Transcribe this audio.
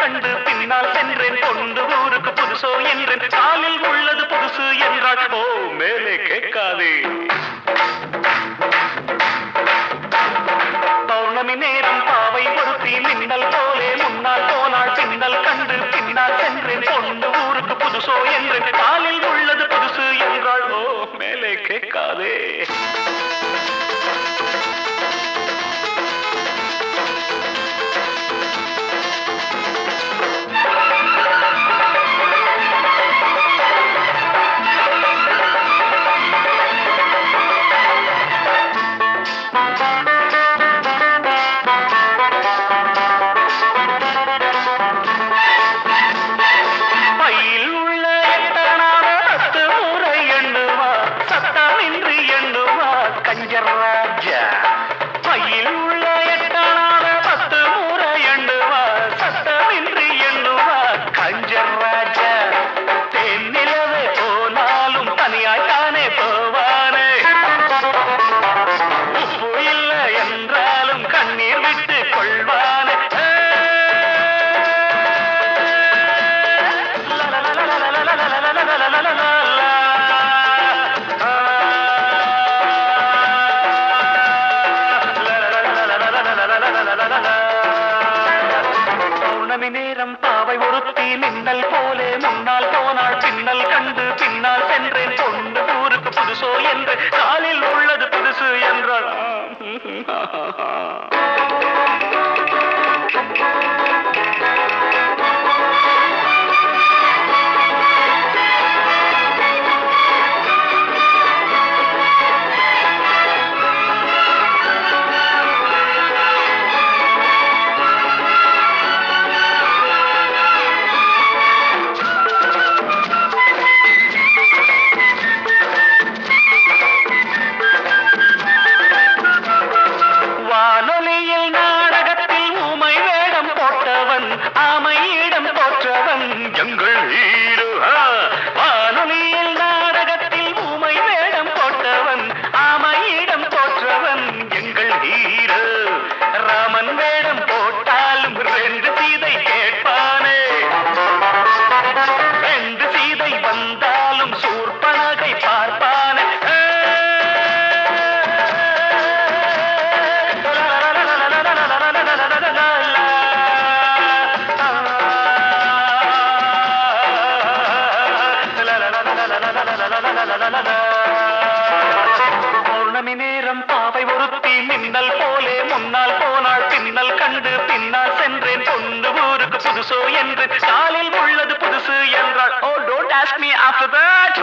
கண்டு பின்னால் சென்றேன் பொண்டு ஊருக்கு புதுசோ என்றேன் காலில் உள்ளது புதுசு என்றாள் ஓ மேலே கேட்காதே பௌர்ணமி நேரம் பாவை ஒருத்தி மின்னல் போலே முன்னால் போனாள் பின்னல் கண்டு பின்னால் சென்றேன் பொண்டு ஊருக்கு புதுசோ என்றேன் காலில் உள்ளது புதுசு என்றாள் ஓ மேலே கேட்காதே பையில் உள்ள எட்டனான 10 முறை எண்ணுவா சத்தமின்றி எண்ணுவா கஞ்சர் ராஜா தென்னிலவே போனாலும் தனியாய்த்தானே போவானே உப்பு இல்லை என்றாலும் கண்ணீர் விட்டு கொள்வானே பௌர்ணமி நேரம் பாவை ஒருத்தி மின்னல் போலே முன்னால் போனாள் பின்னல் கண்டு பின்னால் சென்றேன் பொண்டு ஊருக்கு புதுசோ என்று காலில் உள்ளது புதுசு என்றாள் ஆமையிடம் தோற்றவன் எங்கள் ஹீரோ வானொலியில் நாடகத்தில் ஊமை வேடம் போட்டவன் ஆமையிடம் தோற்றவன் எங்கள் ஹீரோ ராமன் வேடம் போட்டாலும் 2 சீதை கேட்பானே 2 சீதை வந்தாலும் சூர்பனகை பார்ப்பானே பௌர்ணமி நேரம் பாவை ஒருத்தி மின்னல் போலே முன்னால் போனாள் பின்னல் கண்டு பின்னால் சென்றேன் பொண்டு ஊருக்கு புதுசோ என்று காலில் உள்ளது புதுசு என்றாள் ஓ don't ask me after that